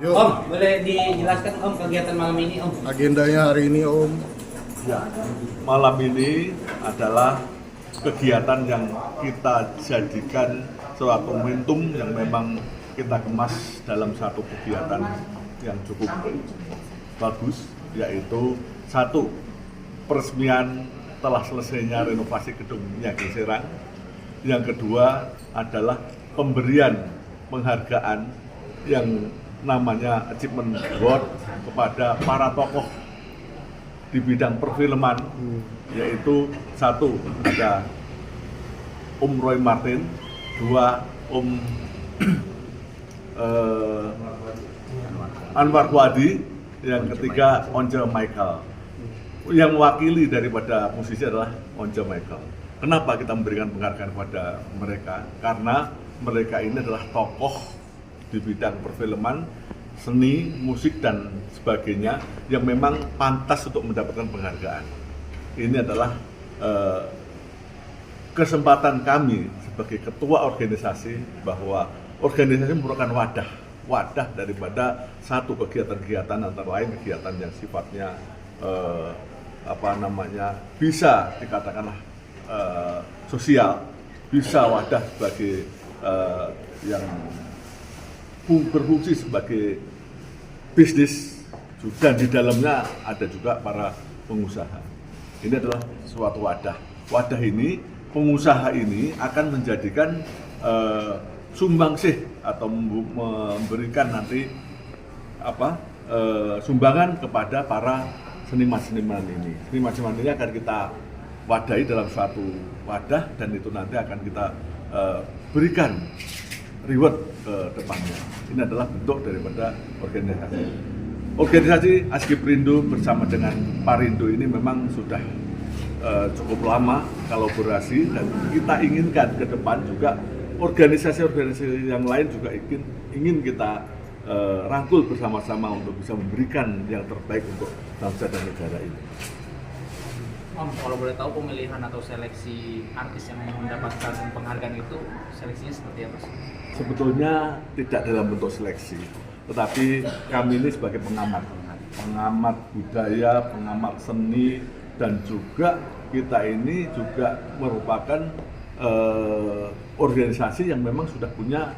Om, boleh dijelaskan Om kegiatan malam ini Om? Agendanya hari ini Om. Ya, malam ini adalah kegiatan yang kita jadikan suatu momentum yang memang kita kemas dalam satu kegiatan yang cukup bagus, yaitu satu, peresmian telah selesainya renovasi gedung Niaga Serang. Yang kedua adalah pemberian penghargaan yang namanya Achievement Award kepada para tokoh di bidang perfilman, yaitu satu ada Roy Martin, dua Anwar Wadi, yang ketiga Once Michael. Yang mewakili daripada musisi adalah Once Michael. Kenapa kita memberikan penghargaan kepada mereka? Karena mereka ini adalah tokoh di bidang perfilman, seni, musik, dan sebagainya yang memang pantas untuk mendapatkan penghargaan. Ini adalah kesempatan kami sebagai ketua organisasi bahwa organisasi merupakan wadah daripada satu kegiatan-kegiatan, antara lain kegiatan yang sifatnya bisa dikatakanlah sosial, bisa wadah sebagai yang berfungsi sebagai bisnis, juga di dalamnya ada juga para pengusaha. Ini adalah suatu wadah. Wadah ini, pengusaha ini akan menjadikan sumbangsih atau memberikan nanti sumbangan kepada para seniman-seniman ini. Seniman-seniman ini akan kita wadahi dalam suatu wadah, dan itu nanti akan kita berikan reward ke depannya. Ini adalah bentuk daripada organisasi. Organisasi Askiprindu bersama dengan Parindo ini memang sudah cukup lama kolaborasi, dan kita inginkan ke depan juga organisasi-organisasi yang lain juga ingin kita rangkul bersama-sama untuk bisa memberikan yang terbaik untuk bangsa dan negara ini. Om, kalau boleh tahu pemilihan atau seleksi artis yang mendapatkan penghargaan itu seleksinya seperti apa sih? Sebetulnya tidak dalam bentuk seleksi, tetapi kami ini sebagai pengamat budaya, pengamat seni, dan juga kita ini juga merupakan organisasi yang memang sudah punya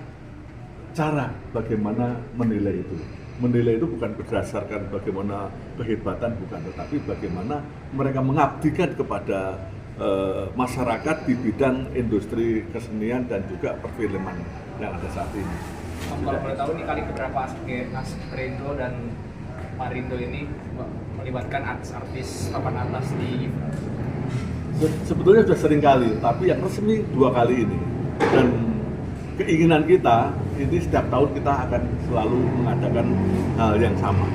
cara bagaimana menilai itu. Menilai itu bukan berdasarkan bagaimana kehebatan, bukan, tetapi bagaimana mereka mengabdikan kepada masyarakat di bidang industri kesenian dan juga perfilman yang ada saat ini. Om, kalau boleh tahu ini kali keberapa Askiprindu dan Parindo ini melibatkan artis-artis papan atas di Sebetulnya sudah sering kali, tapi yang resmi 2 kali ini. Dan keinginan kita ini setiap tahun kita akan selalu mengadakan hal yang sama,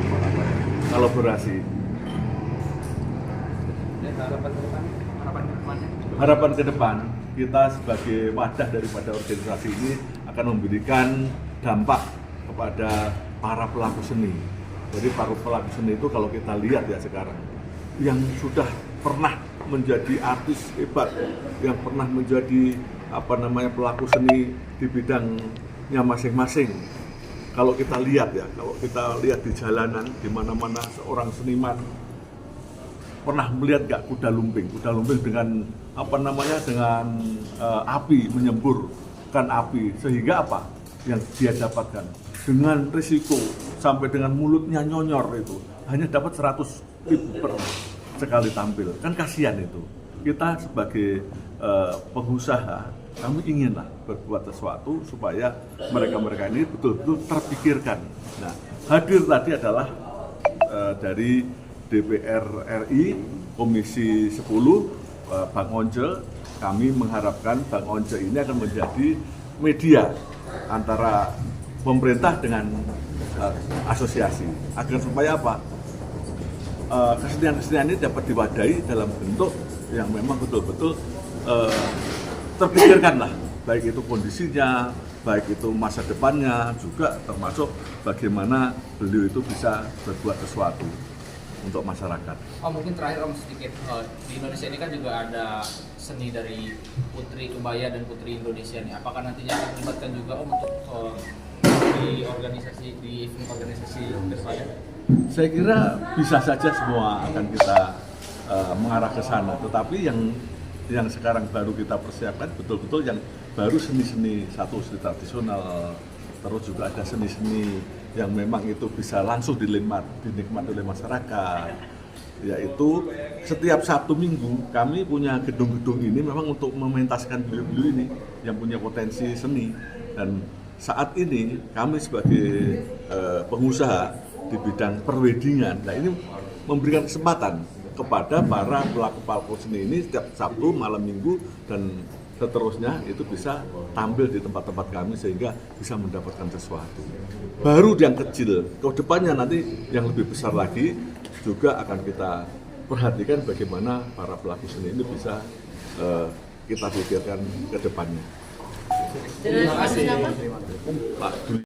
kolaborasi. Dan harapan ke depan, Harapan ke depan kita sebagai wadah daripada organisasi ini akan memberikan dampak kepada para pelaku seni. Jadi para pelaku seni itu kalau kita lihat ya sekarang, yang sudah pernah menjadi artis hebat, yang pernah menjadi pelaku seni di bidangnya masing-masing. Kalau kita lihat di jalanan, di mana-mana seorang seniman pernah melihat nggak kuda lumping dengan dengan api, menyemburkan api, sehingga apa yang dia dapatkan dengan risiko sampai dengan mulutnya nyonyor itu hanya dapat 100.000 per sekali tampil, kan kasihan itu. Kita sebagai pengusaha, kami inginlah berbuat sesuatu supaya mereka ini betul-betul terpikirkan. Nah, hadir tadi adalah dari DPR RI Komisi 10 Bang Once. Kami mengharapkan Bang Once ini akan menjadi media antara pemerintah dengan asosiasi, agar supaya kesenian-kesenian ini dapat diwadahi dalam bentuk yang memang betul-betul terpikirkan lah, baik itu kondisinya, baik itu masa depannya, juga termasuk bagaimana beliau itu bisa berbuat sesuatu untuk masyarakat. Oh, mungkin terakhir Om sedikit, di Indonesia ini kan juga ada seni dari Putri Kebaya dan Putri Indonesia nih. Apakah nantinya akan melibatkan juga Om untuk di organisasi, di event organisasi kedepannya? Saya kira bisa saja semua akan kita mengarah ke sana, tetapi yang sekarang baru kita persiapkan betul-betul yang baru seni-seni, satu seni tradisional, terus juga ada seni-seni yang memang itu bisa langsung dinikmati oleh masyarakat, yaitu setiap Sabtu Minggu kami punya gedung-gedung ini memang untuk mementaskan beliau-beliau ini yang punya potensi seni. Dan saat ini kami sebagai pengusaha di bidang perwedingan, nah ini memberikan kesempatan kepada para pelaku seni ini setiap Sabtu, malam Minggu, dan seterusnya itu bisa tampil di tempat-tempat kami sehingga bisa mendapatkan sesuatu. Baru yang kecil, ke depannya nanti yang lebih besar lagi juga akan kita perhatikan bagaimana para pelaku seni ini bisa kita pikirkan ke depannya. Terima kasih. Pak